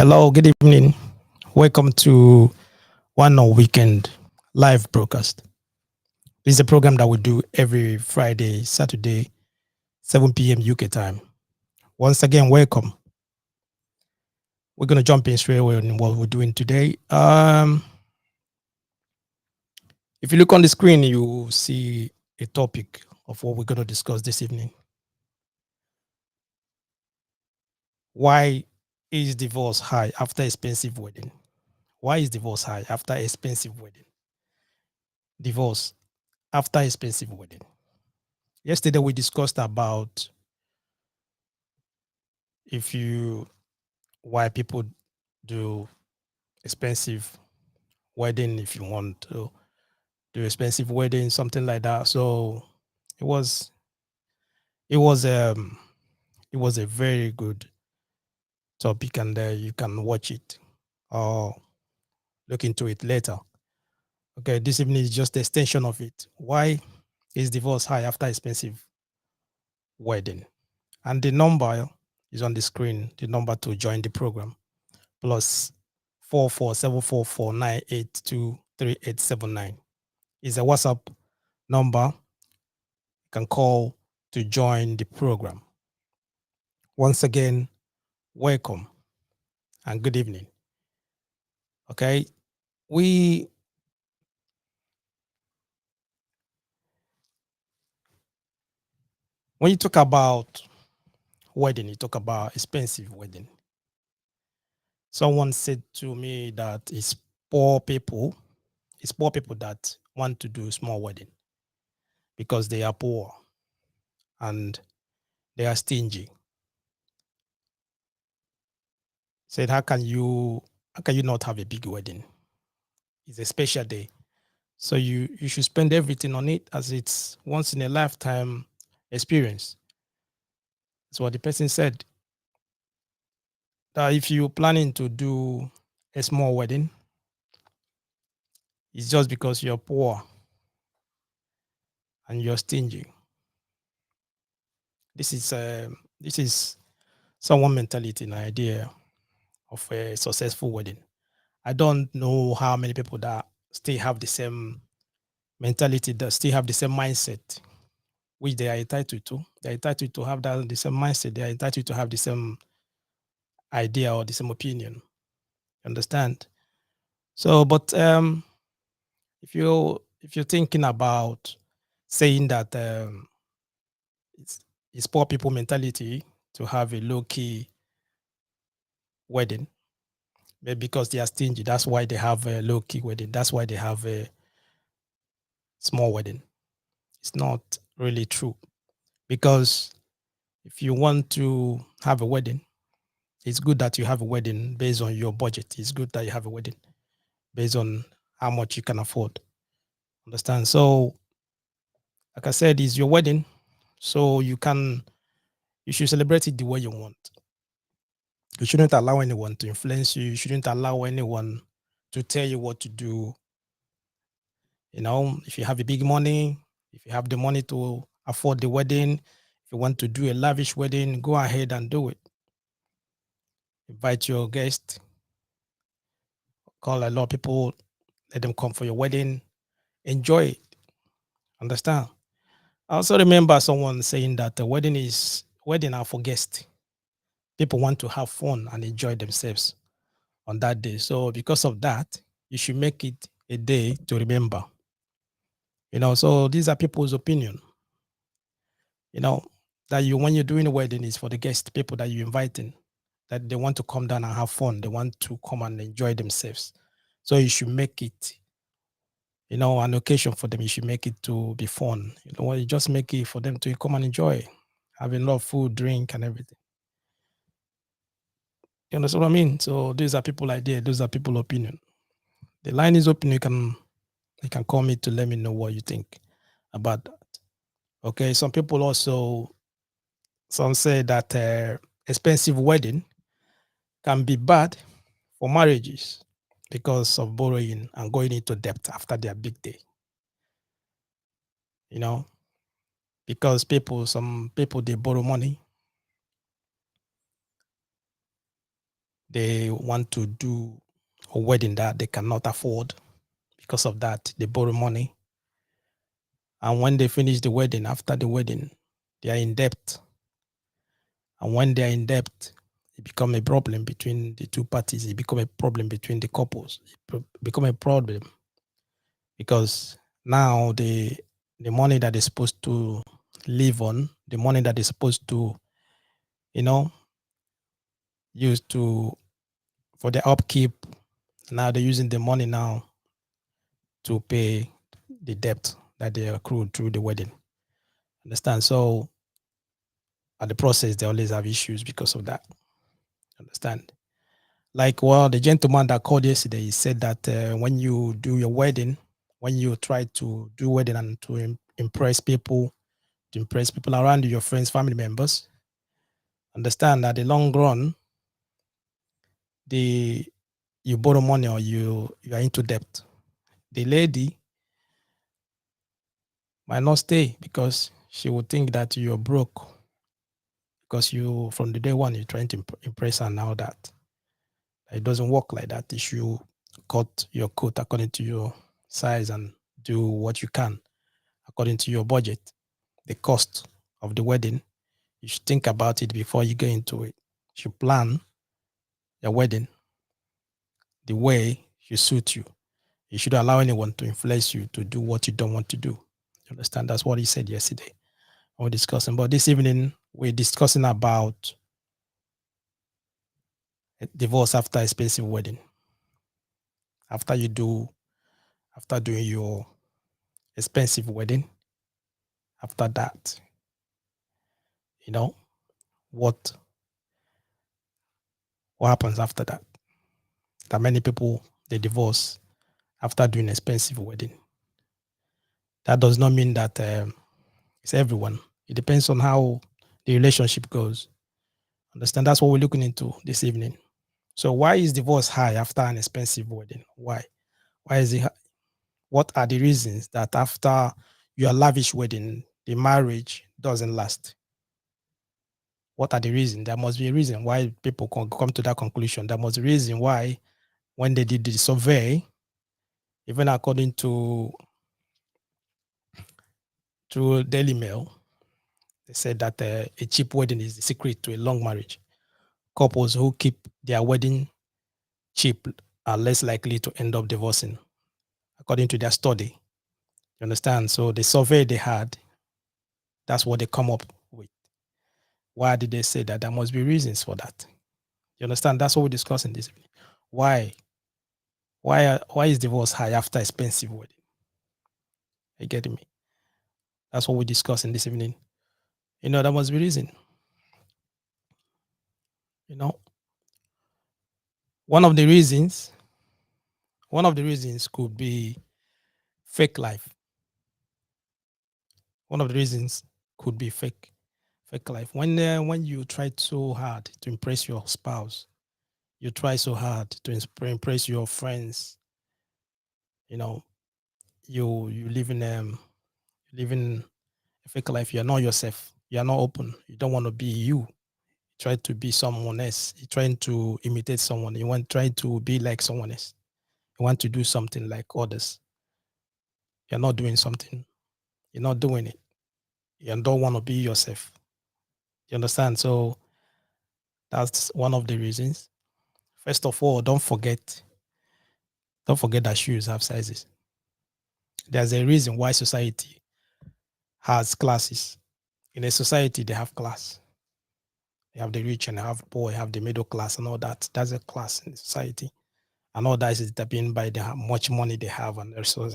Hello, good evening. Welcome to nwAno Weekend live broadcast. This is a program that we do every Friday, Saturday, 7 p.m. UK time. Once again, welcome. We're going to jump in straight away on what we're doing today. If you look on the screen, you see a topic of what we're going to discuss this evening. Why is divorce high after expensive wedding? Why is divorce high after expensive wedding? Divorce after expensive wedding. Yesterday we discussed about if you why people do expensive wedding if you want to do expensive wedding, something like that. So it was it was um it was a very good topic, and you can watch it or look into it later. Okay, this evening is just the extension of it. Why is divorce high after expensive wedding? And the number is on the screen, the number to join the program, plus 447449823879 is a WhatsApp number you can call to join the program. Once again, welcome and good evening. Okay, we when you talk about wedding, you talk about expensive wedding. Someone said to me that it's poor people that want to do small wedding because they are poor and they are stingy. Said, how can you not have a big wedding? It's a special day. So you should spend everything on it as it's once in a lifetime experience. That's what the person said. That if you're planning to do a small wedding, it's just because you're poor and you're stingy. This is someone mentality and idea of a successful wedding. I don't know how many people that still have the same mentality, that still have the same mindset, which they are entitled to. They're entitled to have that the same mindset. They are entitled to have the same idea or the same opinion. Understand? So, but if you're thinking about saying that it's it's poor people mentality to have a low key wedding, maybe because they are stingy, that's why they have a low key wedding. That's why they have a small wedding. It's not really true, because if you want to have a wedding, it's good that you have a wedding based on your budget. It's good that you have a wedding based on how much you can afford. Understand? So, like I said, it's your wedding, so you should celebrate it the way you want. You shouldn't allow anyone to influence you. You shouldn't allow anyone to tell you what to do. You know, if you have a big money, if you have the money to afford the wedding, if you want to do a lavish wedding, go ahead and do it. Invite your guests, call a lot of people, let them come for your wedding, enjoy it. Understand? I also remember someone saying that the wedding are for guests. People want to have fun and enjoy themselves on that day. So because of that, you should make it a day to remember. You know, so these are people's opinion. You know, that you when you're doing a wedding is for the guest people that you're inviting, that they want to come down and have fun. They want to come and enjoy themselves. So you should make it, you know, an occasion for them. You should make it to be fun. You know, you just make it for them to come and enjoy, having a lot of food, drink, and everything. You understand what I mean? So these are people idea. Those are people opinion. The line is open. You can call me to let me know what you think about that. Okay. Some say that expensive wedding can be bad for marriages because of borrowing and going into debt after their big day. You know, because some people they borrow money They want to do a wedding that they cannot afford. Because of that, they borrow money. And when they finish the wedding, after the wedding, they are in debt. And when they are in debt, it become a problem between the two parties. It become a problem between the couples. It become a problem because now the money that they're supposed to live on, the money that they're supposed to, you know, use to for the upkeep, now they're using the money now to pay the debt that they accrued through the wedding. Understand? So at the process, they always have issues because of that. Understand? Like, well, the gentleman that called yesterday, he said that when you do your wedding, when you try to do wedding and to impress people, to impress people around you, your friends, family members, understand that the long run, the you borrow money or you are into debt. The lady might not stay because she would think that you're broke because you from the day one you're trying to impress her and all that. It doesn't work like that. You should cut your coat according to your size and do what you can according to your budget. The cost of the wedding, you should think about it before you get into it. You should plan your wedding the way you suit you. You should allow anyone to influence you to do what you don't want to do. You understand? That's what he said yesterday. We're discussing. But this evening, we're discussing about divorce after expensive wedding. After doing your expensive wedding, after that, you know, what happens after that? That many people they divorce after doing expensive wedding. That does not mean that it's everyone. It depends on how the relationship goes. Understand? That's what we're looking into this evening. So why is divorce high after an expensive wedding? Why? Why is it high? What are the reasons that after your lavish wedding, the marriage doesn't last? What are the reasons? There must be a reason why people can come to that conclusion. There must be a reason why when they did the survey, even according to Daily Mail, they said that a cheap wedding is the secret to a long marriage. Couples who keep their wedding cheap are less likely to end up divorcing, according to their study. You understand? So the survey they had, that's what they come up with. Why did they say that? There must be reasons for that. You understand? That's what we're discussing this evening. Why? Why is divorce high after expensive wedding? You getting me? That's what we're discussing this evening. There must be reason. You know, one of the reasons, could be fake life. One of the reasons could be fake life. When you try so hard to impress your spouse, you try so hard to impress your friends. You know, you live in a fake life. You're not yourself. You're not open. You don't want to be you. You try to be someone else. You're trying to imitate someone. You want try to be like someone else. You want to do something like others. You're not doing something. You're not doing it. You don't want to be yourself. You understand? So that's one of the reasons. First of all, don't forget that shoes have sizes. There's a reason why society has classes. In a society, they have class. They have the rich and they have poor, have the middle class and all that. That's a class in society. And all that is determined by how much money they have and all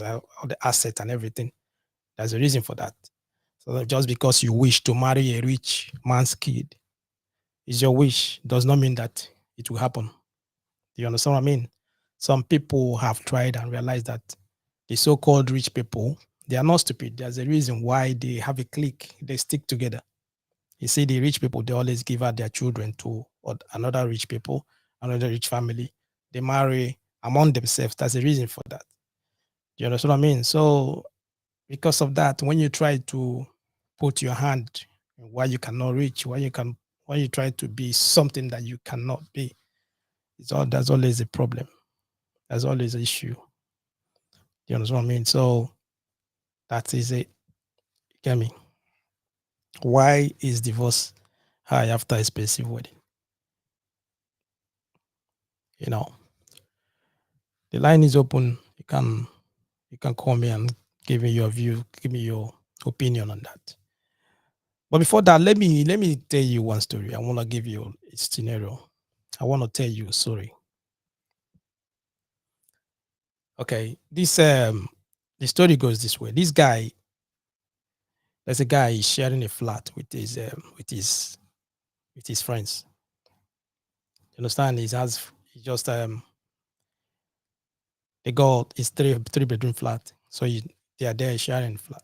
the assets and everything. There's a reason for that. So just because you wish to marry a rich man's kid, is your wish, does not mean that it will happen. Do you understand what I mean? Some people have tried and realized that the so-called rich people, they are not stupid. There's a reason why they have a clique. They stick together. You see, the rich people, they always give out their children to another rich people, another rich family. They marry among themselves. That's the reason for that. Do you understand what I mean? So because of that, when you try to put your hand where you cannot reach, where you try to be something that you cannot be, There's always a problem. There's always an issue. You understand what I mean? So that is it. You get me? Why is divorce high after a expensive wedding? You know, the line is open. You can call me and give me your view, give me your opinion on that. But before that, let me tell you one story. I want to give you a scenario. I want to tell you a story. Okay, this the story goes this way. This guy, there's a guy he's sharing a flat with his friends. You understand? He just they got his three-bedroom flat. So they are there sharing flat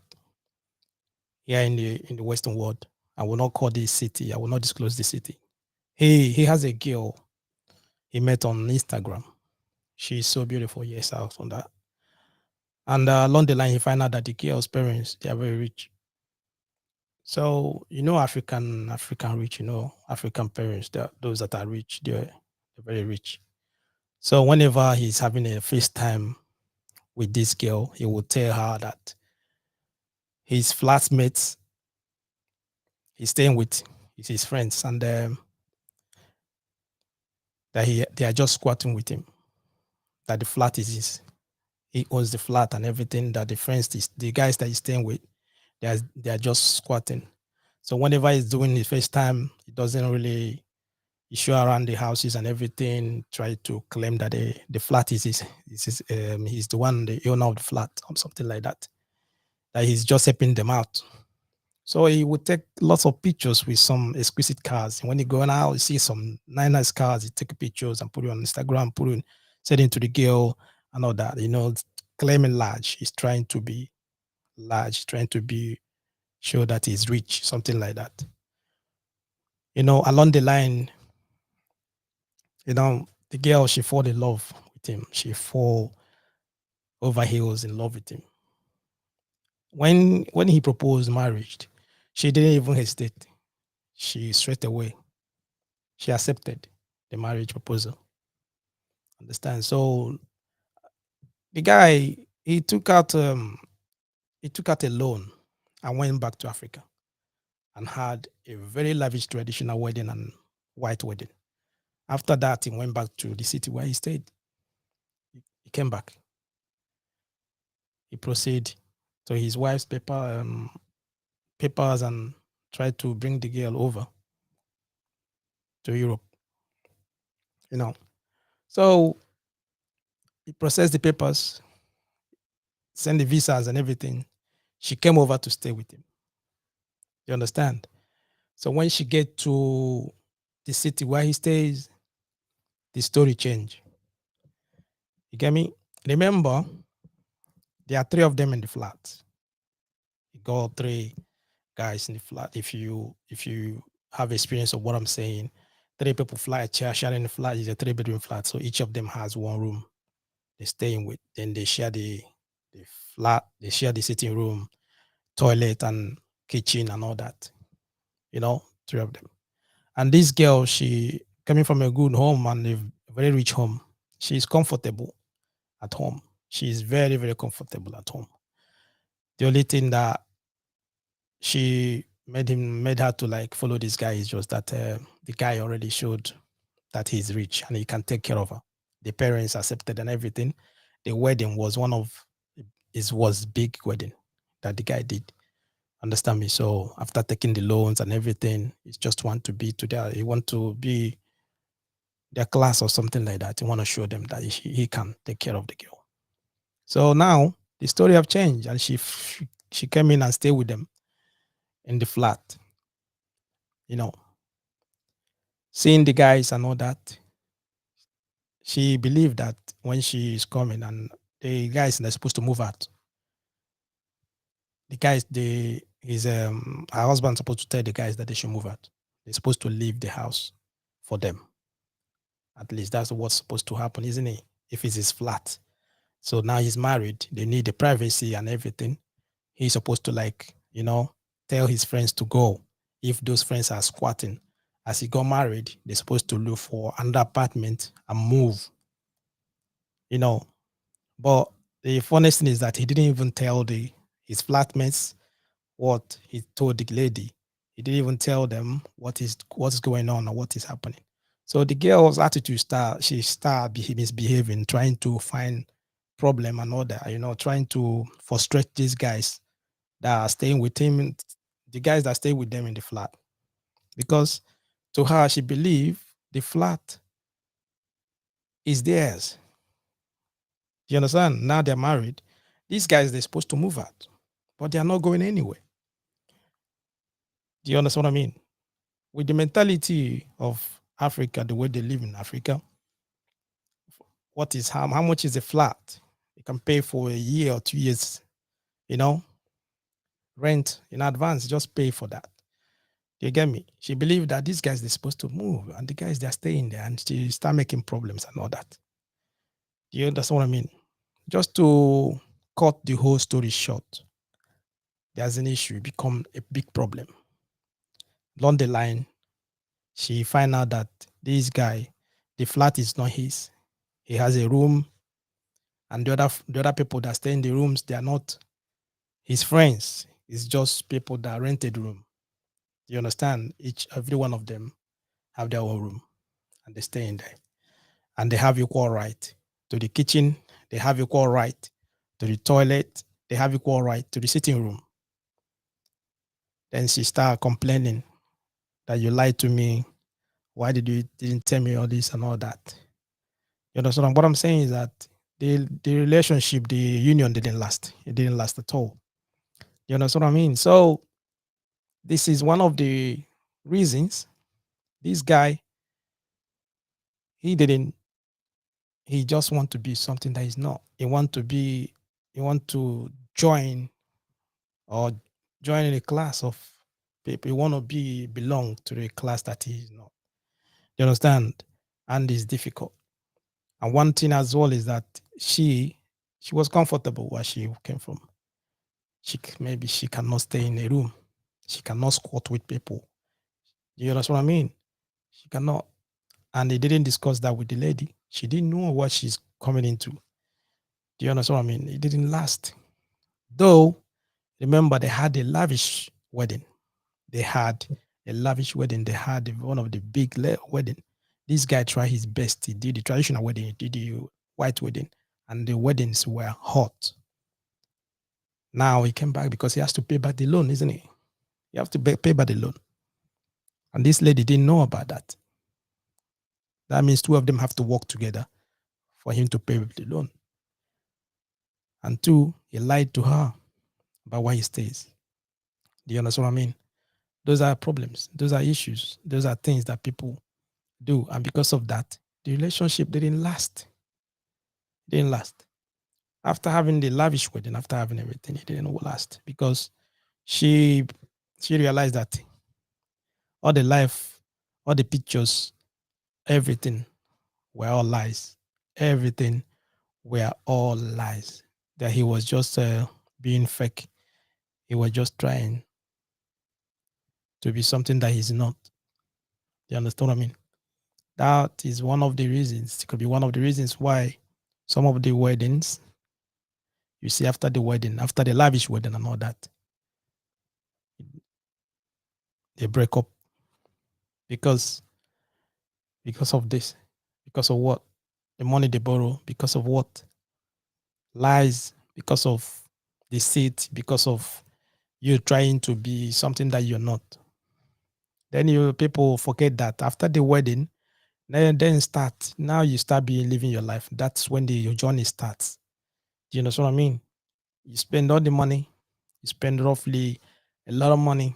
here in the Western world. I will not call this city. I will not disclose the city. He has a girl he met on Instagram. She's so beautiful. Yes, I was on that. And along the line, he find out that the girl's parents, they are very rich. So African rich. African parents, those that are rich, they're very rich. So whenever he's having a FaceTime with this girl, he will tell her that his flatmates he's staying with is his friends, and that they are just squatting with him. That the flat is his. He owns the flat and everything. That the guys that he's staying with, they are just squatting. So whenever he's doing his FaceTime, he doesn't really show around the houses and everything. Try to claim that the flat is he's the one, the owner of the flat or something like that. That he's just helping them out. So he would take lots of pictures with some exquisite cars. And when he go out, you see some nice cars. He take pictures and put it on Instagram, send it to the girl and all that. Claiming large. He's trying to be large, trying to be show that he's rich, something like that. Along the line, the girl, she fall in love with him. She fall over heels in love with him. When he proposed marriage, she didn't even hesitate. She straight away she accepted the marriage proposal. Understand? So the guy he took out a loan and went back to Africa and had a very lavish traditional wedding and white wedding. After that, he went back to the city where he stayed. He came back. He proceeded to his wife's papers and tried to bring the girl over to Europe. You know, so he processed the papers, sent the visas and everything. She came over to stay with him. You understand? So when she get to the city where he stays, the story change. You get me? Remember, there are three of them in the flat. You got three guys in the flat. If you have experience of what I'm saying, three people sharing the flat is a three-bedroom flat. So each of them has one room they're staying with. Then they share the flat, they share the sitting room, toilet and kitchen and all that. Three of them. And this girl, she coming from a good home and a very rich home. She's comfortable at home. She's very, very comfortable at home. The only thing that she made her to like follow this guy is just that the guy already showed that he's rich and he can take care of her. The parents accepted and everything. The wedding was was big wedding that the guy did. Understand me? So after taking the loans and everything, he just want to be he want to be their class or something like that. He want to show them that he can take care of the girl. So now the story have changed, and she came in and stayed with them in the flat. Seeing the guys and all that, she believed that when she is coming and the guys they're supposed to move out. The guys, her husband supposed to tell the guys that they should move out. They're supposed to leave the house for them. At least that's what's supposed to happen, isn't it? If it's his flat. So now he's married, they need the privacy and everything. He's supposed to tell his friends to go if those friends are squatting As he got married, they're supposed to look for another apartment and move, you know. But the funniest thing is that he didn't even tell his flatmates what he told the lady. He didn't even tell them what's going on or what is happening. So the girl's attitude start misbehaving, trying to find problem and all that, trying to frustrate these guys that are staying with him, the guys that stay with them in the flat. Because to her, she believed the flat is theirs. You understand? Now they're married. These guys, they're supposed to move out, but they are not going anywhere. Do you understand what I mean? With the mentality of Africa, the way they live in Africa, what is how much is a flat? You can pay for a year or 2 years, you know, rent in advance, just pay for that. You get me? She believed that these guys they're supposed to move, and the guys they're staying there, and she start making problems and all that. Do you understand what I mean? Just to cut the whole story short, there's an issue, become a big problem. Along the line, she find out that this guy, the flat is not his. He has a room, and the other people that stay in the rooms, they are not his friends. It's just people that rented room. You understand? Every one of them have their own room, and they stay in there, and they have equal right to the kitchen. They have equal right to the toilet. They have equal right to the sitting room. Then she start complaining that you lied to me. Why didn't tell me all this and all that? You know, so what I'm saying is that the relationship, the union didn't last. It didn't last at all. You know what I mean? So this is one of the reasons this guy, he didn't, he just want to be something that he's not. He want to join or join in a class of people. He want to belong to the class that he is not. You understand? And it's difficult. And one thing as well is that she was comfortable where she came from. Maybe she cannot stay in a room. She cannot squat with people. You understand what I mean? She cannot. And they didn't discuss that with the lady. She didn't know what she's coming into. Do you understand what I mean? It didn't last. Though, remember, they had a lavish wedding. They had a lavish wedding. They had one of the big wedding. This guy tried his best. He did the traditional wedding. He did the white wedding. And the weddings were hot. Now he came back because he has to pay back the loan, isn't he? You have to pay back the loan. And this lady didn't know about that. That means two of them have to work together for him to pay the loan. And two, he lied to her about why he stays. Do you understand what I mean? Those are problems. Those are issues. Those are things that people do. And because of that, the relationship didn't last. It didn't last. After having the lavish wedding, after having everything, it didn't last because she realized that all the life, all the pictures, everything were all lies. Everything were all lies. That he was just being fake. He was just trying to be something that he's not. You understand what I mean? That is one of the reasons. It could be one of the reasons why some of the weddings, you see, after the wedding, after the lavish wedding and all that, they break up because of this, because of what? The money they borrow, because of what? Lies, because of deceit, because of you trying to be something that you're not. Then people forget that after the wedding, then start. Now you start living your life. That's when your journey starts. Do you know what I mean? You spend all the money. You spend roughly a lot of money.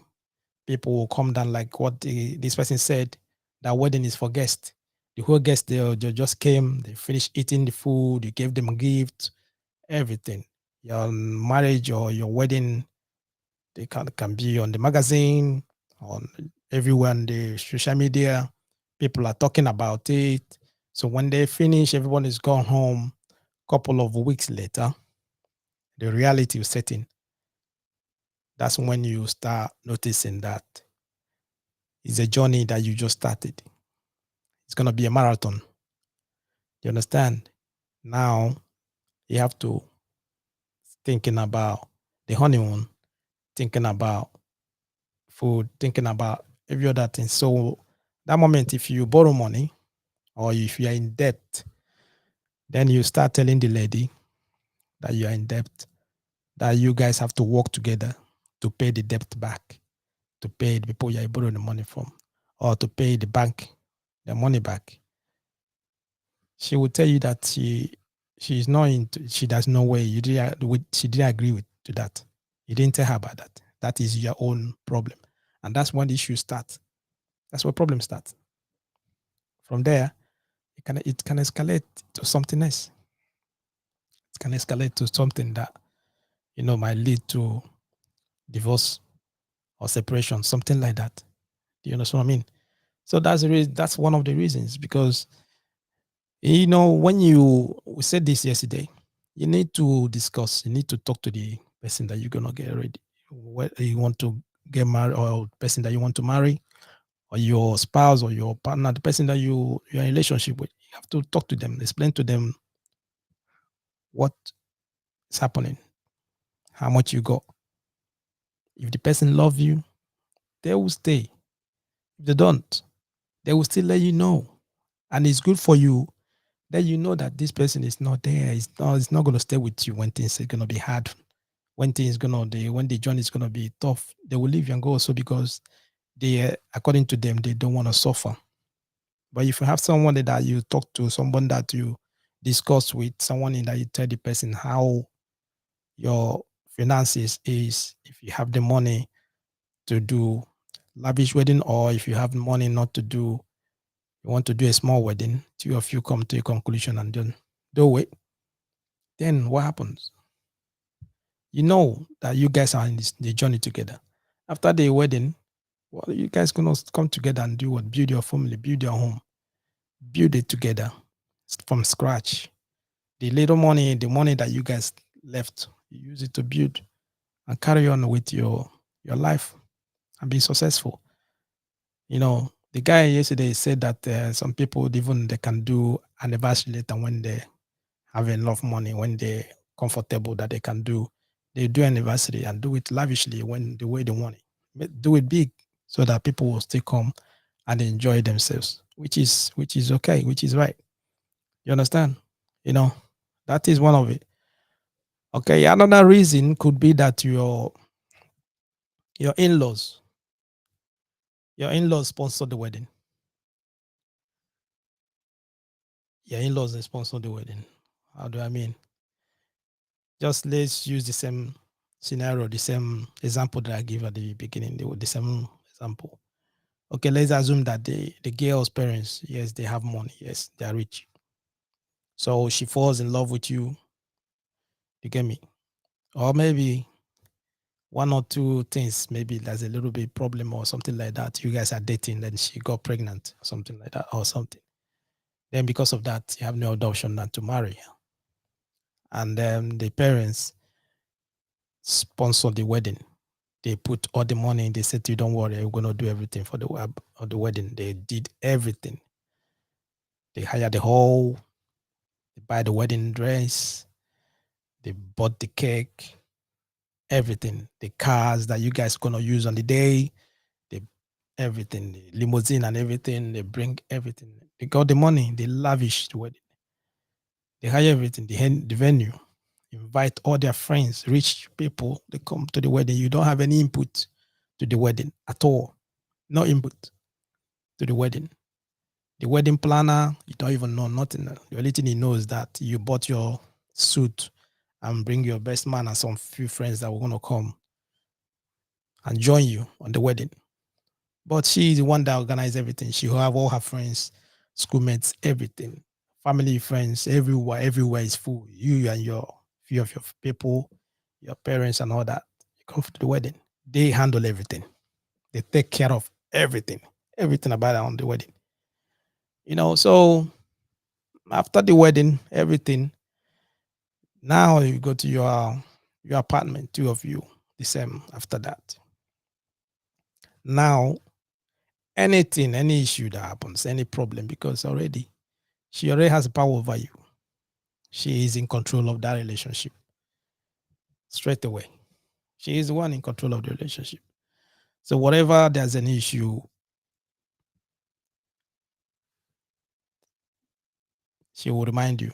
People will come down like what this person said. That wedding is for guests. The whole guests they just came. They finished eating the food. You gave them a gift. Everything. Your marriage or your wedding, they can be on the magazine, on everywhere on the social media. People are talking about it. So when they finish, everyone is gone home. Couple of weeks later, the reality is setting. That's when you start noticing that It's a journey that you just started. It's gonna be a marathon. You understand? Now you have to thinking about the honeymoon, thinking about food, thinking about every other thing. So that moment, if you borrow money or if you are in debt, then you start telling the lady that you are in debt, that you guys have to work together to pay the debt back, to pay the people you are borrowing the money from, or to pay the bank the money back. She will tell you that she's not into, she does no way. She didn't agree with to that. You didn't tell her about that. That is your own problem. And that's when the issue starts. That's where problems start. From there, it can escalate to something else. It can escalate to something that might lead to divorce or separation, something like that. Do you understand what I mean? So that's one of the reasons, because when we said this yesterday, you need to discuss, you need to talk to the person that you're gonna get ready, what you want to get married, or person that you want to marry, or your spouse or your partner, the person that you're in a relationship with. You have to talk to them, explain to them what is happening, how much you got. If the person love you, they will stay. If they don't, they will still let you know. And it's good for you that you know that this person is not there. It's not going to stay with you when things are going to be hard. When the journey is going to be tough, they will leave you and go also, because according to them, they don't want to suffer. But if you have someone that you talk to, someone that you discuss with, someone that you tell the person how your finances is, if you have the money to do lavish wedding, or if you have money not to do, you want to do a small wedding, two of you come to a conclusion and then do it, then what happens? You know that you guys are in the journey together. After the wedding, well, you guys gonna come together and do what? Build your family, build your home, build it together from scratch. The little money, the money that you guys left, you use it to build and carry on with your life and be successful. The guy yesterday said that some people, even they can do anniversary later when they have enough money, when they're comfortable, that they do anniversary and do it lavishly when the way they want it. Do it big so that people will still come and enjoy themselves, which is okay, which is right. You understand? You know, that is one of it. Okay, another reason could be that your in-laws, your in-laws sponsor the wedding. Your in-laws they sponsor the wedding. How do I mean? Just let's use the same scenario, the same example that I gave at the beginning, the same example. Okay, let's assume that the girl's parents, yes, they have money, yes, they are rich. So she falls in love with you. You get me? Or maybe one or two things, maybe there's a little bit problem or something like that. You guys are dating, then she got pregnant, or something like that, or something. Then because of that, you have no other option than to marry her. And then the parents sponsor the wedding. They put all the money. They said, "You don't worry, we're gonna do everything for the wedding." They did everything. They hired the hall. They buy the wedding dress. They bought the cake, everything. The cars that you guys gonna use on the day. They everything, the limousine and everything. They bring everything. They got the money. They lavish the wedding. They hire everything. The venue. Invite all their friends, rich people. They come to the wedding. You don't have any input to the wedding at all. No input to the wedding. The wedding planner, you don't even know nothing. The only thing he knows is that you bought your suit and bring your best man and some few friends that were going to come and join you on the wedding. But she's the one that organized everything. She will have all her friends, schoolmates, everything, family, friends, everywhere is full. You and your few of your people, your parents and all that. You come to the wedding. They handle everything. They take care of everything about it on the wedding. So after the wedding, everything, now you go to your apartment, two of you, the same after that. Now anything, any issue that happens, any problem, because she already has power over you. She is in control of that relationship straight away. She is the one in control of the relationship. So whatever there's an issue, she will remind you.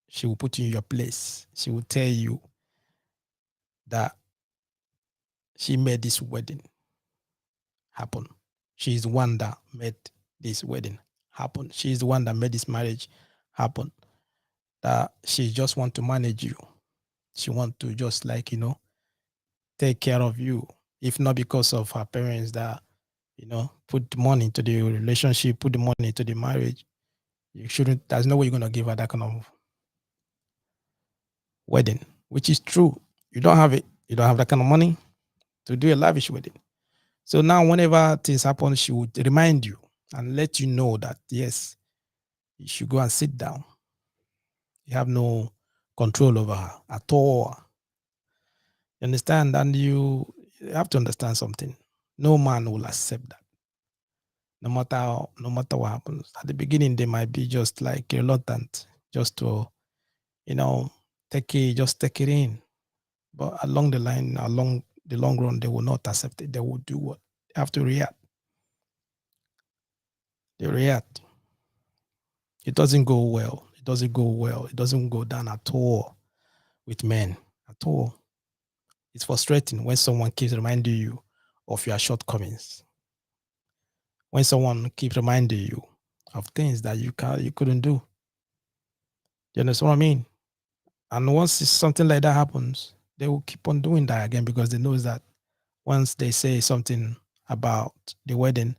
She will put you in your place. She will tell you that she made this wedding happen. She is the one that made this wedding happen. She is the one that made this marriage happen. That she just want to manage you. She want to just take care of you. If not because of her parents that put money into the relationship, put the money into the marriage, you shouldn't. There's no way you're gonna give her that kind of wedding, which is true. You don't have it. You don't have that kind of money to do a lavish wedding. So now, whenever things happen, she would remind you and let you know that yes, you should go and sit down. You have no control over her at all. You understand? And you have to understand something. No man will accept that. No matter what happens. At the beginning, they might be just like reluctant, just to, you know, take it in. But along the line, along the long run, they will not accept it. They will do what they have to react. They react. It doesn't go well. It doesn't go well. It doesn't go down at all with men at all. It's frustrating when someone keeps reminding you of your shortcomings. When someone keeps reminding you of things that you couldn't do. You understand what I mean? And once something like that happens, they will keep on doing that again because they know that once they say something about the wedding,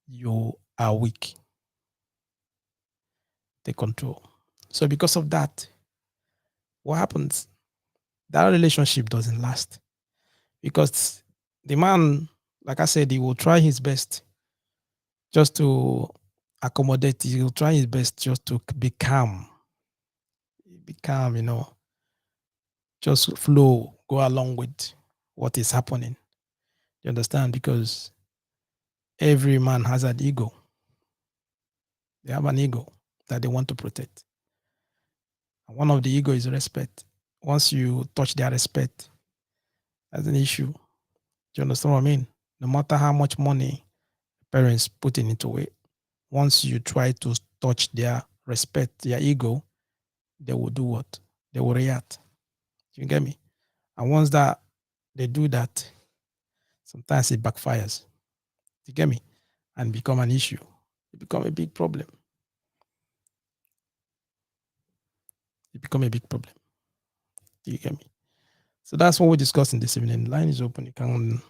you are weak. They control. So because of that, what happens? That relationship doesn't last because the man, like I said, he will try his best just to accommodate. He will try his best just to be calm, just flow, go along with what is happening. You understand? Because every man has an ego. They have an ego that they want to protect. And one of the ego is respect. Once you touch their respect, that's an issue. Do you understand what I mean? No matter how much money parents put into it, once you try to touch their respect, their ego, they will do what? They will react. You get me? And once that they do that, sometimes it backfires. You get me? And become an issue. It become a big problem. It become a big problem. You get me? So that's what we're discussing this evening. The line is open. You can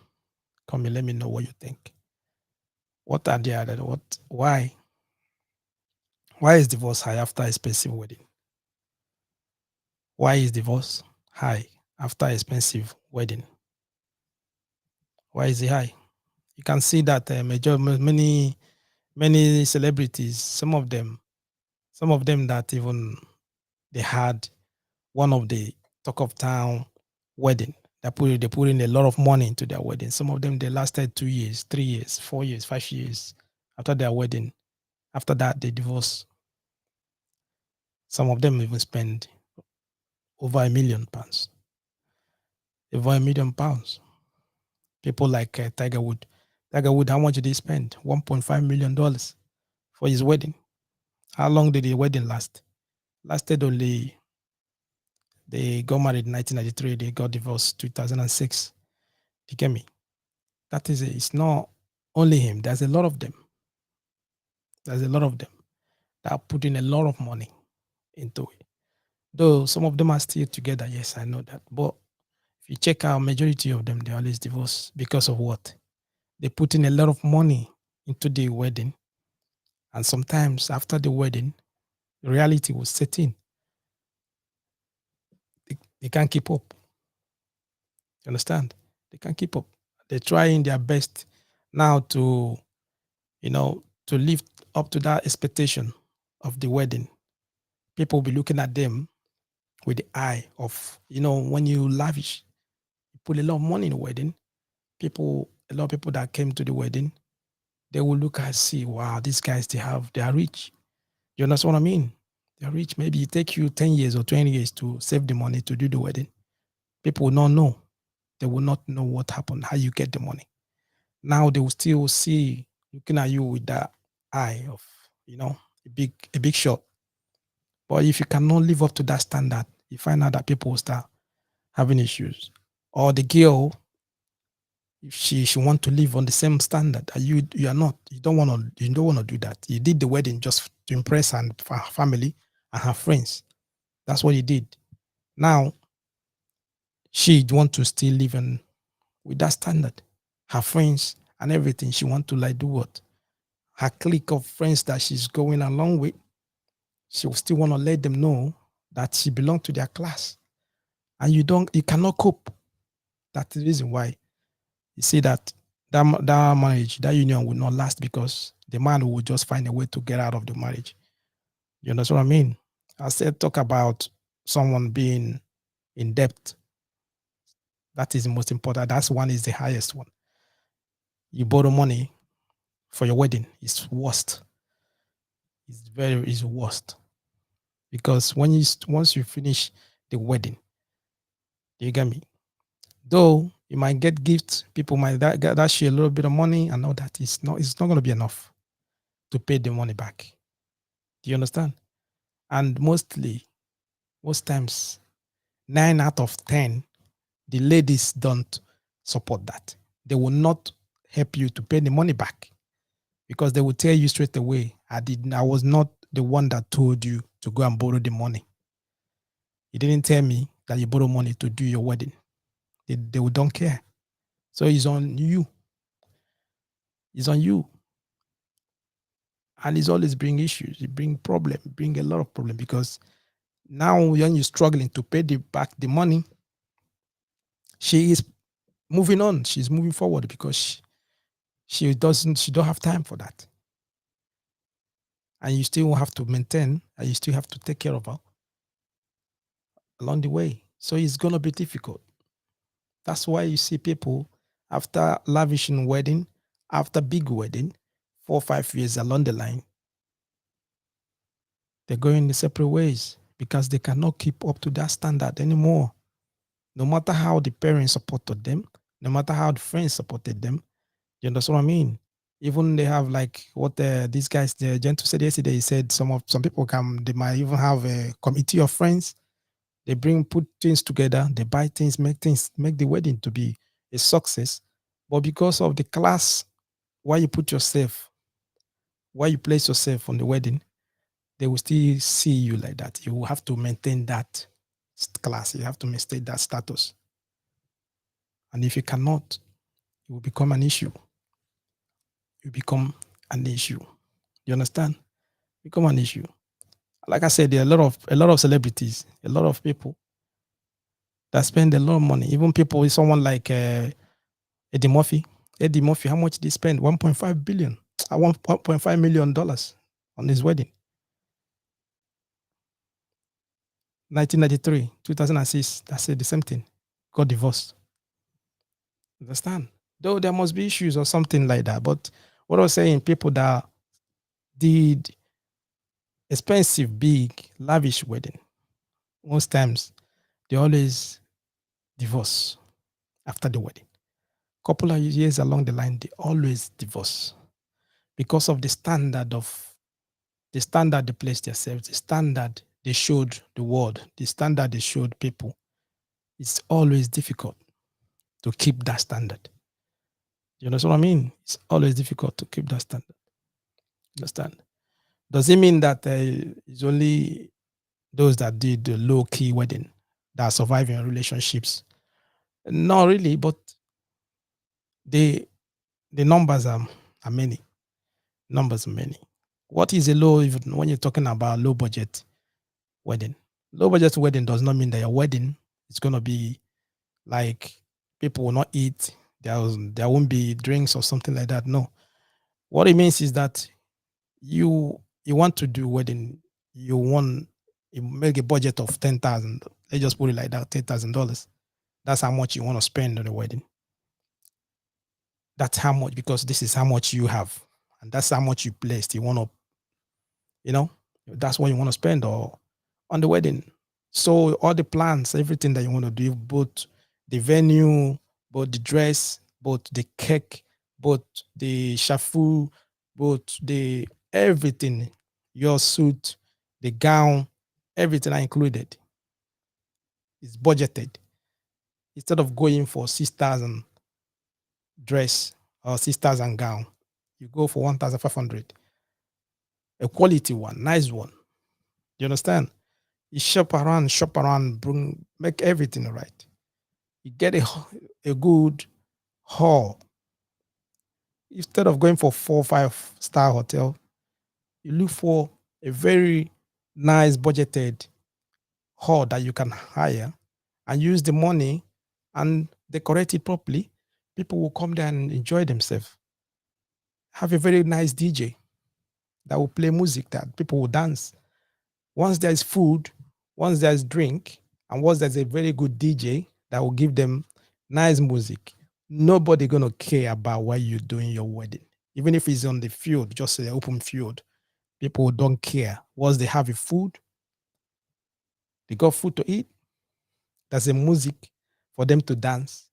come and let me know what you think. What are the other? What? Why? Why is divorce high after a expensive wedding? Why is divorce high after expensive wedding? Why is it high? You can see that many celebrities, some of them that even they had one of the talk of town wedding. They put in a lot of money into their wedding. Some of them they lasted 2 years, 3 years, 4 years, 5 years after their wedding. After that, they divorce. Some of them even spend over £1 million. Over £1 million. People like Tiger Wood. Tiger Wood, how much did he spend? $1.5 million for his wedding. How long did the wedding last? Lasted only. They got married in 1993. They got divorced 2006. You get me? That is it. It's not only him. There's a lot of them. There's a lot of them that are putting a lot of money into it. Though some of them are still together. Yes, I know that. But if you check out majority of them, they always divorce because of what? They put in a lot of money into the wedding. And sometimes after the wedding, reality will set in. They can't keep up. You understand? They can't keep up. They're trying their best now to live up to that expectation of the wedding. People will be looking at them with the eye of, when you lavish, you put a lot of money in a wedding, people a lot of people that came to the wedding, they will look and see, wow, these guys, they are rich. You understand what I mean? They're rich. Maybe it take you 10 years or 20 years to save the money to do the wedding. People will not know. They will not know what happened, how you get the money. Now they will still see looking at you with that eye of, a big shot. But if you cannot live up to that standard, you find out that people will start having issues. Or the girl, if she want to live on the same standard that you are not, you don't want to do that. You did the wedding just to impress her family and her friends. That's what you did. Now she want to still live in with that standard. Her friends and everything, she want to like do what? Her clique of friends that she's going along with, she will still want to let them know that she belongs to their class. And you cannot cope. That's the reason why you see that marriage, that union will not last because the man will just find a way to get out of the marriage. You understand what I mean? I said talk about someone being in debt. That is the most important. That's one is the highest one. You borrow money for your wedding. It's worst. It's worst. Because once you finish the wedding, you get me? Though you might get gifts, people might dash you a little bit of money and all that. It's not going to be enough to pay the money back. Do you understand? And most times, 9 out of 10, the ladies don't support that. They will not help you to pay the money back because they will tell you straight away, I was not the one that told you to go and borrow the money. You didn't tell me that you borrow money to do your wedding. They don't care. So it's on you. It's on you. And it's always bring issues. It bring problem. It bring a lot of problem because now when you're struggling to pay back the money, she is moving on. She's moving forward because she don't have time for that. And you still have to maintain and you still have to take care of her along the way. So it's gonna be difficult. That's why you see people after lavishing wedding, after big wedding, 4 or 5 years along the line, they're going in separate ways because they cannot keep up to that standard anymore. No matter how the parents supported them, no matter how the friends supported them, you understand what I mean? Even they have like what these guys, the gentle said yesterday, he said some people they might even have a committee of friends. They put things together, they buy things, make the wedding to be a success. But because of the class, why you place yourself on the wedding, they will still see you like that. You will have to maintain that class. You have to maintain that status. And if you cannot, it will become an issue. You become an issue. You understand? Become an issue. Like I said, there are a lot of celebrities, a lot of people that spend a lot of money. Even people, someone like Eddie Murphy. Eddie Murphy, how much did he spend? 1.5 billion, $1.5 million on his wedding. 1993, 2006, that's it, the same thing. Got divorced. Understand? Though there must be issues or something like that. But what I was saying, people that did expensive, big, lavish wedding, most times they always divorce after the wedding. Couple of years along the line, they always divorce because of the standard they placed themselves, the standard they showed the world, the standard they showed people. It's always difficult to keep that standard. You understand what I mean? It's always difficult to keep that standard. Understand? Does it mean that it's only those that did the low key wedding that are surviving relationships? Not really, but the numbers are many. Numbers are many. What is a low, even when you're talking about low budget wedding? Low budget wedding does not mean that your wedding is going to be like people will not eat, there won't be drinks or something like that. No. What it means is that you want to do wedding, you make a budget of 10,000. Let's just put it like that, $10,000. That's how much you want to spend on the wedding. That's how much, because this is how much you have, and that's how much you placed. You want to, you know, that's what you want to spend or on the wedding. So all the plans, everything that you want to do, both the venue, both the dress, both the cake, both the shafu, both the everything, your suit, the gown, everything are included. It's budgeted. Instead of going for 6,000 dress or 6,000 gown, you go for 1,500, a quality one, nice one. You understand? You shop around, bring, make everything right. You get a good hall. Instead of going for 4 or 5 star hotel, you look for a very nice budgeted hall that you can hire and use the money and decorate it properly. People will come there and enjoy themselves. Have a very nice DJ that will play music that people will dance. Once there's food, once there's drink, and once there's a very good DJ that will give them nice music, nobody gonna care about why you're doing your wedding. Even if it's on the field, just an open field, people don't care. Once they have a food, they got food to eat. There's a music for them to dance,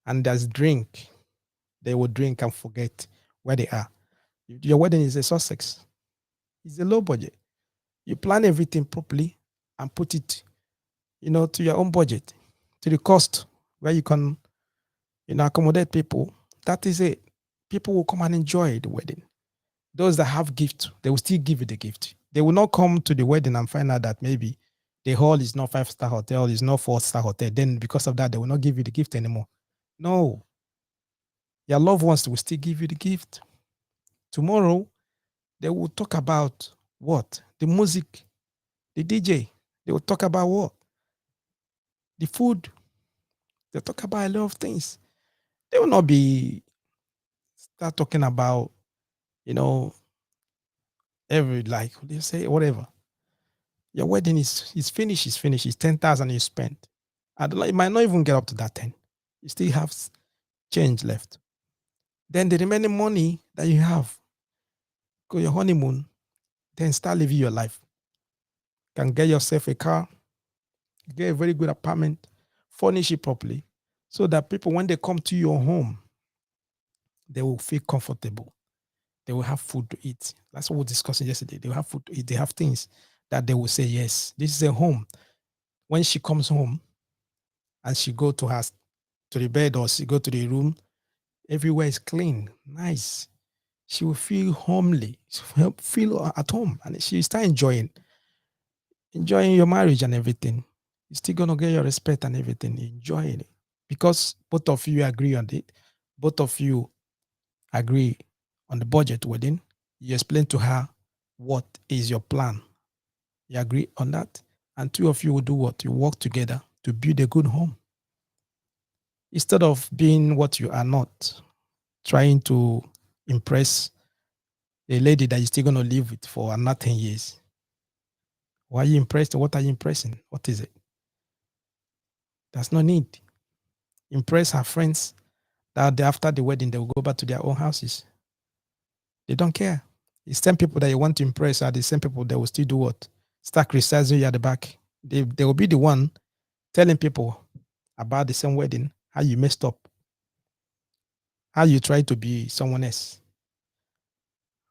and there's drink. They will drink and forget where they are. Your wedding is a success. It's a low budget. You plan everything properly and put it, to your own budget, to the cost where you can, accommodate people. That is it. People will come and enjoy the wedding. Those that have gift, they will still give you the gift. They will not come to the wedding and find out that maybe the hall is not 5 star hotel, is not 4 star hotel. Then because of that, they will not give you the gift anymore. No, your loved ones will still give you the gift. Tomorrow, they will talk about what? The music, the DJ. They will talk about what? The food. They talk about a lot of things. They will not be start talking about, you know, every, like they say, whatever. Your wedding is finished, is finished. It's 10,000 you spent. I don't know, it might not even get up to that 10. You still have change left. Then the remaining money that you have, go your honeymoon, then start living your life. Can get yourself a car, get a very good apartment, furnish it properly, so that people, when they come to your home, they will feel comfortable. They will have food to eat. That's what we were discussing yesterday. They will have food to eat. They have things that they will say, yes, this is a home. When she comes home and she go to the bed or she go to the room, everywhere is clean, nice. She will feel homely, feel at home, and she start enjoying your marriage and everything. You're still gonna get your respect and everything, enjoying it because both of you agree on it. Both of you agree on the budget wedding. You explain to her what is your plan. You agree on that, and two of you will do what? You work together to build a good home instead of being what you are not, trying to impress a lady that you're still going to live with for another 10 years. Why are you impressed? What are you impressing? What is it? There's no need. Impress her friends that after the wedding, they will go back to their own houses. They don't care. The same people that you want to impress are the same people that will still do what? Start criticizing you at the back. They will be the one telling people about the same wedding, how you messed up, how you try to be someone else.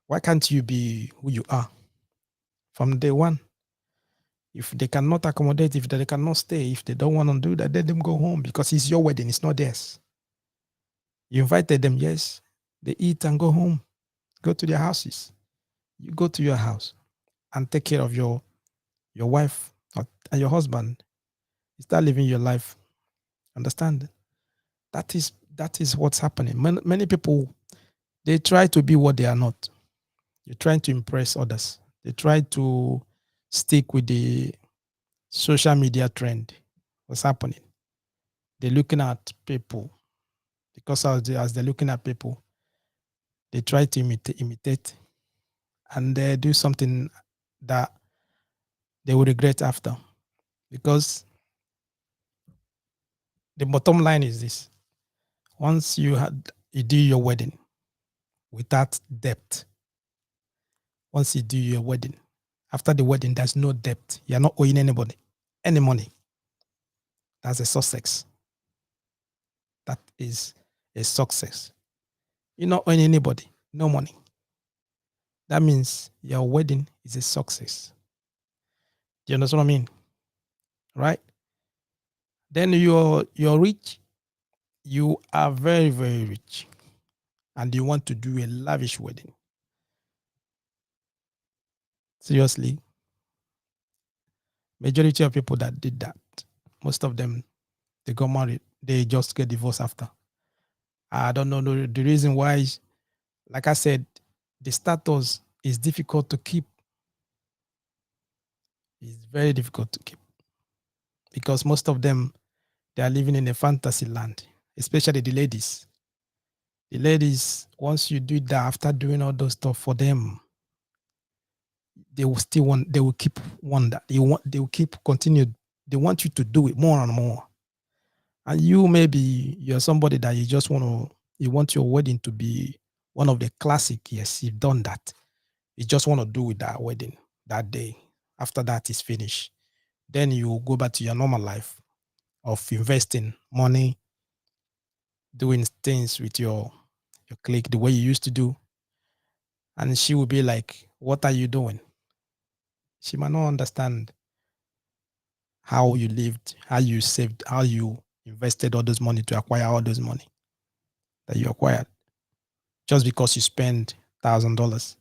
Why can't you be who you are from day one? If they cannot accommodate, if they cannot stay, if they don't want to do that, let them go home because it's your wedding, it's not theirs. You invited them, yes, they eat and go home, go to their houses. You go to your house and take care of your wife and your husband. You start living your life. Understand? That is what's happening. Many people, they try to be what they are not. They're trying to impress others. They try to stick with the social media trend. What's happening? They're looking at people because as they're looking at people, they try to imitate and they do something that they will regret after. Because the bottom line is this: once you had you do your wedding without debt. Once you do your wedding, after the wedding, there's no debt. You're not owing anybody any money. That's a success. That is a success. You're not owing anybody, no money. That means your wedding is a success. Do you understand what I mean? Right? Then you're rich. You are very, very rich. And you want to do a lavish wedding. Seriously, majority of people that did that, most of them, they got married, they just get divorced after. I don't know the reason why. Like I said, the status is difficult to keep. It's very difficult to keep because most of them, they are living in a fantasy land, especially the ladies. The ladies, once you do that, after doing all those stuff for them, they will still want, they will keep wonder. They will keep continue. They want you to do it more and more. And you, maybe you're somebody that you just you want your wedding to be one of the classic. Yes, you've done that. You just want to do with that wedding that day. After that is finished, then you go back to your normal life of investing money, doing things with your clique the way you used to do. And she will be like, "What are you doing?" She might not understand how you lived, how you saved, how you invested all those money to acquire all those money that you acquired. Just because you spend $1,000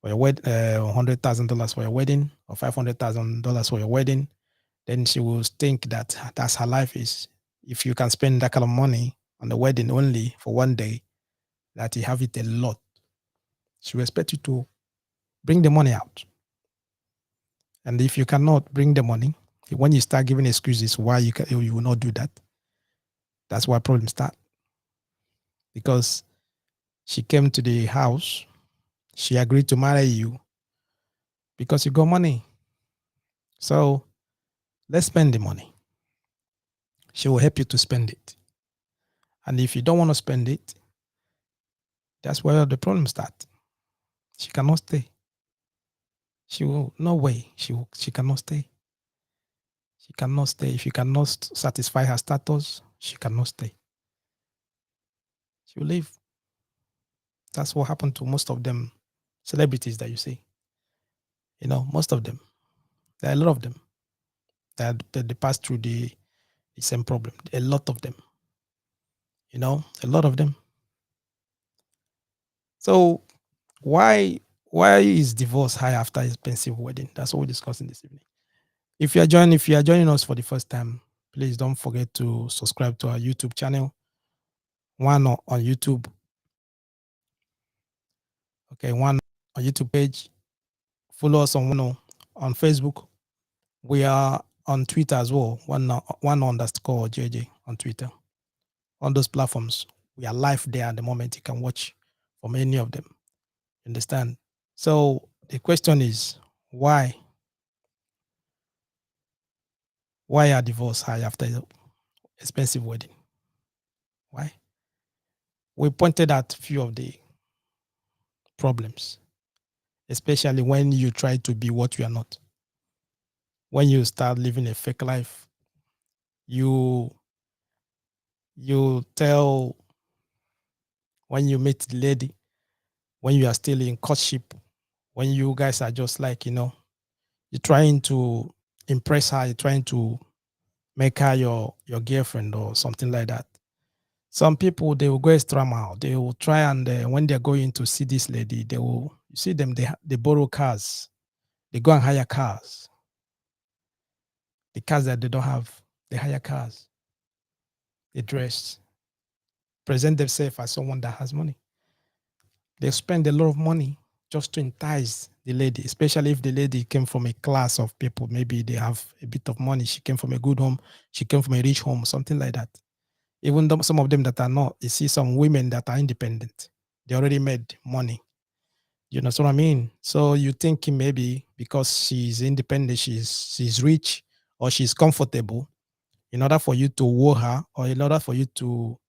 for your wedding, $100,000 for your wedding, or $500,000 for your wedding, then she will think that that's her life is. If you can spend that kind of money on the wedding only for one day, that you have it a lot, she will expect you to bring the money out. And if you cannot bring the money, when you start giving excuses why you will not do that, that's why problems start. Because she came to the house, she agreed to marry you because you got money. So let's spend the money. She will help you to spend it. And if you don't want to spend it, that's where the problems start. She cannot stay. She will, no way. She cannot stay. She cannot stay. If you cannot satisfy her status, she cannot stay. She will leave. That's what happened to most of them celebrities that you see. Most of them. There are a lot of them that they pass through the same problem. A lot of them. A lot of them. So why is divorce high after expensive wedding? That's what we're discussing this evening. If you are joining us for the first time, please don't forget to subscribe to our YouTube channel, nwAno on YouTube. Okay, nwAno on YouTube page. Follow us on nwAno on Facebook. We are on Twitter as well, nwAno_JJ on Twitter. On those platforms, we are live there at the moment. You can watch from any of them. Understand? So the question is, why are divorce high after expensive wedding? Why? We pointed out a few of the problems, especially when you try to be what you are not. When you start living a fake life, you tell, when you meet the lady, when you are still in courtship, when you guys are just like, you're trying to impress her, you're trying to make her your girlfriend or something like that. Some people, they will go extra mile. They will try, and when they're going to see this lady, they will, you see them, they borrow cars. They go and hire cars. The cars that they don't have, they hire cars. They dress, present themselves as someone that has money. They spend a lot of money just to entice the lady, especially if the lady came from a class of people. Maybe they have a bit of money. She came from a good home. She came from a rich home, something like that. Even though some of them that are not, you see some women that are independent. They already made money. You know what I mean? So you thinking maybe because she's independent, she's rich, or she's comfortable, in order for you to woo her, or in order for you to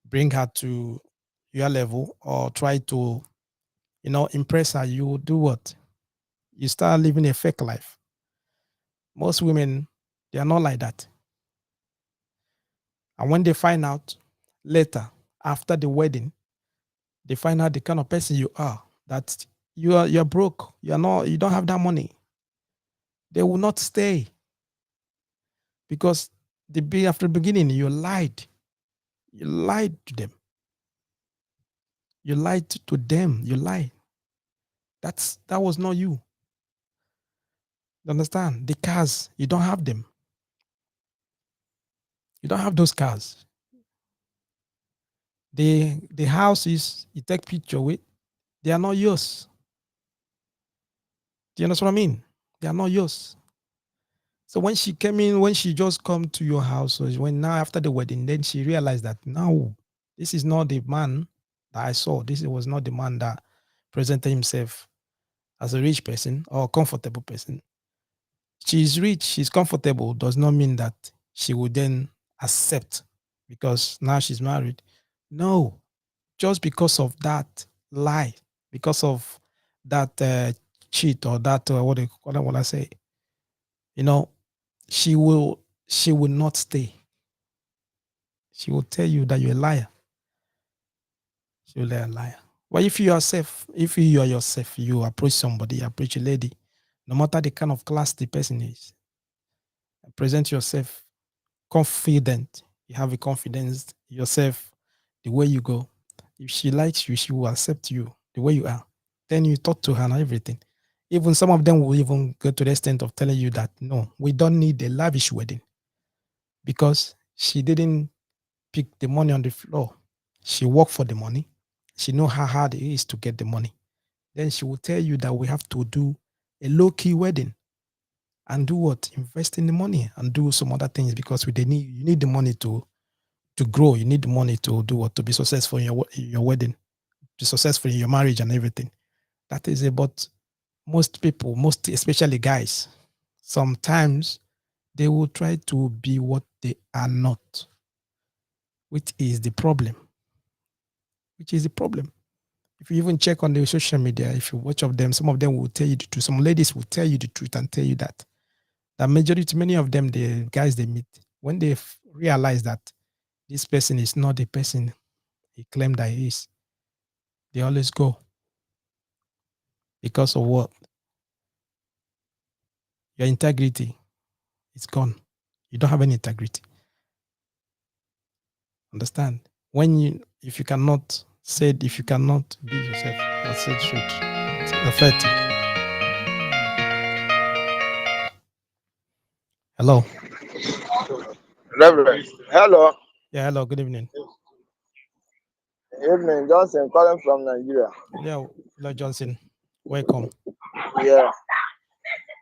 bring her to your level or try to, impress her, you do what? You start living a fake life. Most women, they are not like that. And when they find out later, after the wedding, they find out the kind of person you are, that you're broke, you don't have that money. They will not stay because after the beginning, you lied. You lied to them. You lied to them. You lied. That was not you. You understand? The cars, you don't have them. You don't have those cars. The houses you take picture with, they are not yours. Do you understand what I mean? They are not yours. So when she came in, when she just come to your house, or when now after the wedding, then she realized that no, this is not the man that I saw. This was not the man that presented himself as a rich person or a comfortable person. She's rich, she's comfortable, does not mean that she would then accept because now she's married. No, just because of that lie, because of that cheat or that what I want to say, you know, she will she will not stay. She will tell you that you're a liar. She will be a liar. But if you are yourself, you approach somebody, approach a lady, no matter the kind of class the person is, present yourself confident. You have a confidence in yourself, the way you go. If she likes you, she will accept you the way you are. Then you talk to her and everything. Even some of them will even go to the extent of telling you that no, we don't need a lavish wedding because she didn't pick the money on the floor. She worked for the money. She know how hard it is to get the money. Then she will tell you that we have to do a low-key wedding and do what? Invest in the money and do some other things because you need the money to grow. You need the money to do what? To be successful in your wedding, be successful in your marriage and everything. That is about most people, most especially guys. Sometimes they will try to be what they are not, which is the problem. Which is the problem. If you even check on the social media, if you watch of them, some of them will tell you the truth. Some ladies will tell you the truth and tell you that the majority, many of them, the guys they meet, when they realize that this person is not the person he claimed that he is, they always go because of what? Your integrity is gone. You don't have any integrity. Understand? If you cannot be yourself, that's the truth. It's affect you. Hello. Reverend. Hello. Yeah, hello. Good evening. Evening, Johnson calling from Nigeria. Yeah, hello, Johnson. Welcome. Yeah.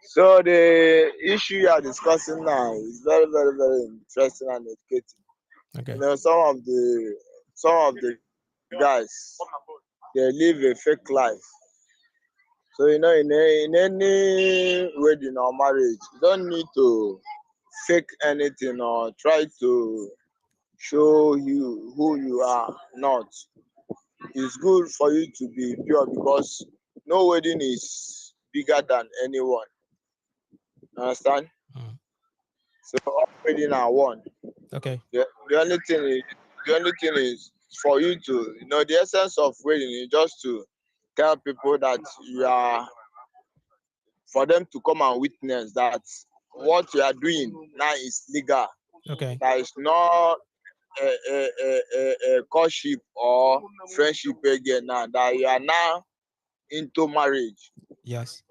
So the issue you are discussing now is very, very, very interesting and educating. Okay. Some of the guys they live a fake life. So in any wedding or marriage, you don't need to fake anything or try to show you who you are not. It's good for you to be pure because no wedding is bigger than anyone. Understand? Mm. So all wedding are one. Okay. The only thing is for you to the essence of wedding is just to tell people that you are for them to come and witness that what you are doing now is legal. Okay. That is not a courtship or friendship again now. That you are now into marriage. Yes.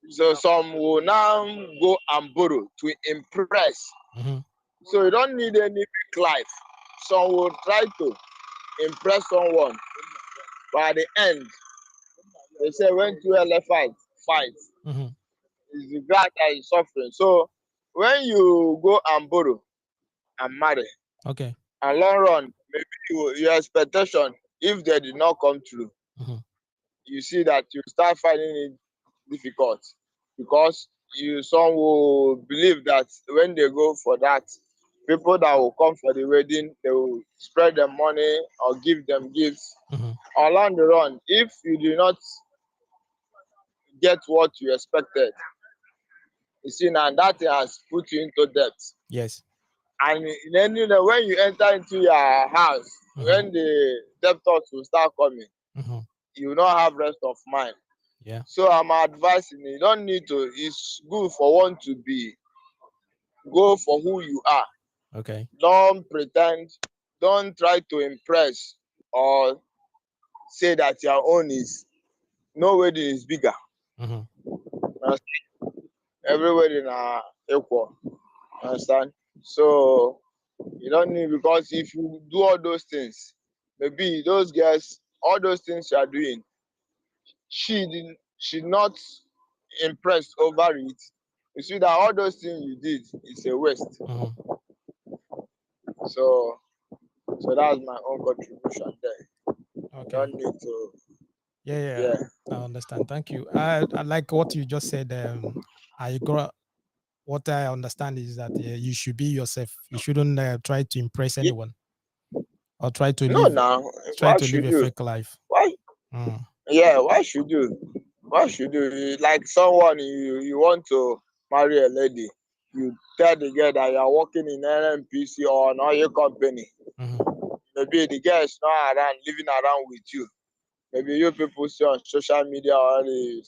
So some will now go and borrow to impress. Mm-hmm. So you don't need any big life. Some will try to impress someone, but at the end, they say when two fight, Mm-hmm. is the guy that is suffering. So when you go and borrow and marry, Okay. and long run, maybe your expectation, if they did not come true, Mm-hmm. you see that you start finding it difficult because some will believe that when they go for that People that will come for the wedding, they will spread them money or give them gifts. Mm-hmm. Along the run, if you do not get what you expected, you see now that has put you into debt. Yes. And then when you enter into your house, Mm-hmm. when the debtors will start coming, Mm-hmm. you will not have rest of mind. Yeah. So I'm advising you don't need to. It's good for one to be go for who you are. Okay. Don't pretend. Don't try to impress or say that your own is no wedding is bigger. Mm-hmm. Every wedding are equal. Understand? So you don't need because if you do all those things, maybe those girls, all those things you are doing, she not impressed over it. You see that all those things you did is a waste. Mm-hmm. So so that's my own contribution there. You Okay. don't need to Yeah, yeah. yeah. I understand. Thank you. I like what you just said. I got what I understand is that you should be yourself. You shouldn't try to impress Yeah. anyone or No now. try Why to live should a you? fake life. Why Mm. yeah, why should you? Why should you? Like someone you want to marry a lady, you tell the girl that you are working in NNPC or an oil company. Mm-hmm. Maybe the girl is not around, living around with you. Maybe you people see on social media or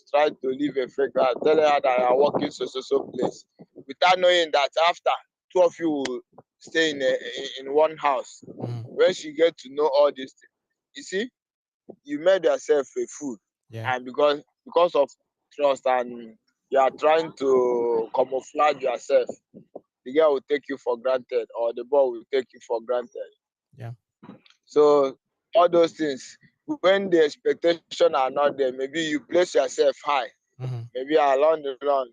try to live a fake life, tell her that you are working so place, without knowing that after two of you will stay in one house. Mm-hmm. When she get to know all these things, you see, you made yourself a fool, Yeah. and because of trust and you are trying to camouflage yourself, the girl will take you for granted or the boy will take you for granted. Yeah. So all those things, when the expectation are not there, maybe you place yourself high. Mm-hmm. Maybe along the run,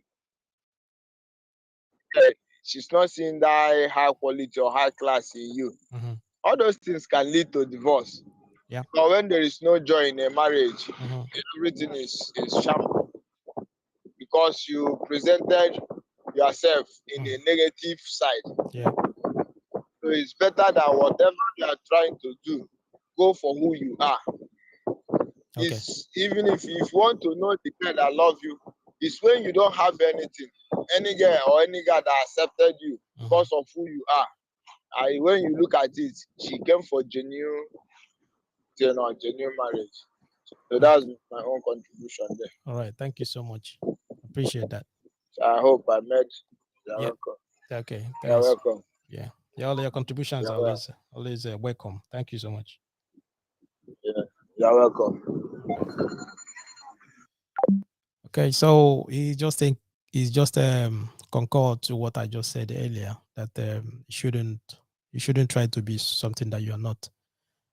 she's not seeing that high quality or high class in you. Mm-hmm. All those things can lead to divorce. Yeah. But when there is no joy in a marriage, Mm-hmm. everything is shambles because you presented yourself in Mm-hmm. a negative side. Yeah. So it's better that whatever you are trying to do, go for who you are. Okay. Is even if you want to know the girl that love you, it's when you don't have anything, any girl or any guy that accepted you Mm-hmm. because of who you are. And when you look at it, she came for genuine thing or genuine marriage. So that's Okay. my own contribution there. All right. Thank you so much. Appreciate that. So I hope I met. You're Yeah. welcome. Okay. You're Thanks. welcome. Yeah. Yeah. All your contributions You're are welcome. always welcome. Thank you so much. Yeah. You're welcome. All right. Okay. So he's just concurred to what I just said earlier that you shouldn't try to be something that you're not,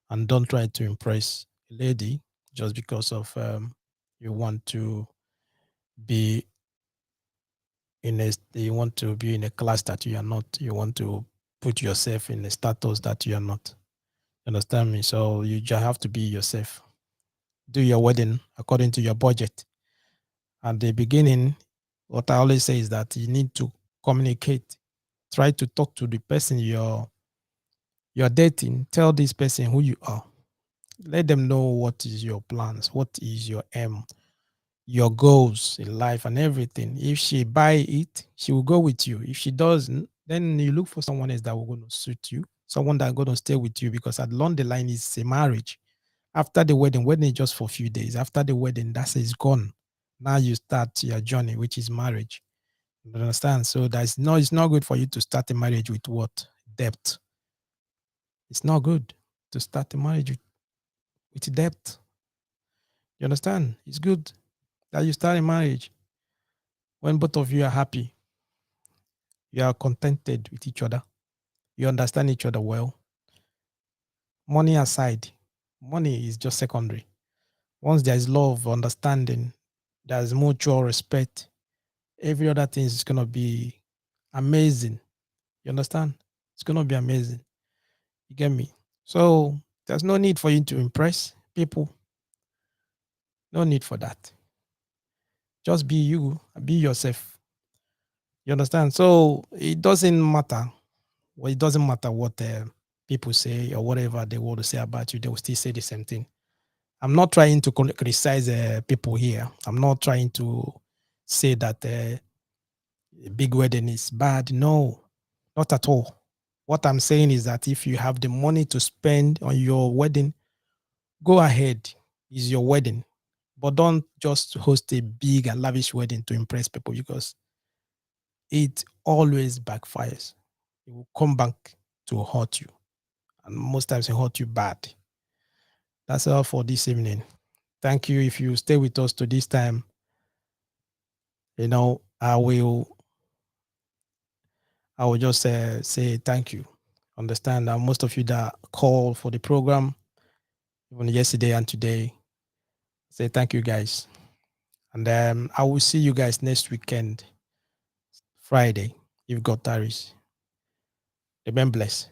and don't try to impress a lady just because of you want to be you want to be in a class that you are not. You want to put yourself in a status that you are not. Understand me? So you just have to be yourself. Do your wedding according to your budget. At the beginning, what I always say is that you need to communicate. Try to talk to the person you're dating. Tell this person who you are. Let them know what is your plans, what is your aim, your goals in life and everything. If she buy it, she will go with you. If she doesn't, then you look for someone else that will going to suit you, someone that going to stay with you, because along the line is a marriage. After the wedding is just for a few days. After the wedding, that's is gone. Now you start your journey, which is marriage. You understand? So it's not good for you to start a marriage with what? Debt. It's not good to start a marriage with debt. You understand? It's good that you start a marriage when both of you are happy, you are contented with each other, you understand each other well. Money aside, money is just secondary. Once there is love, understanding, there's mutual respect, every other thing is going to be amazing. You understand? It's going to be amazing. You get me? So there's no need for you to impress people. No need for that. Just be you, be yourself. You understand? So it doesn't matter Well, it doesn't matter what people say or whatever they want to say about you, they will still say the same thing. I'm not trying to criticize people here. I'm not trying to say that a big wedding is bad. No, not at all. What I'm saying is that if you have the money to spend on your wedding, go ahead. It's your wedding. But don't just host a big and lavish wedding to impress people, because it always backfires. It will come back to hurt you. And most times it hurt you bad. That's all for this evening. Thank you. If you stay with us to this time, I will just say thank you. Understand that most of you that call for the program, even yesterday and today, say thank you guys. And I will see you guys next weekend, Friday, if God tarries. Remain blessed.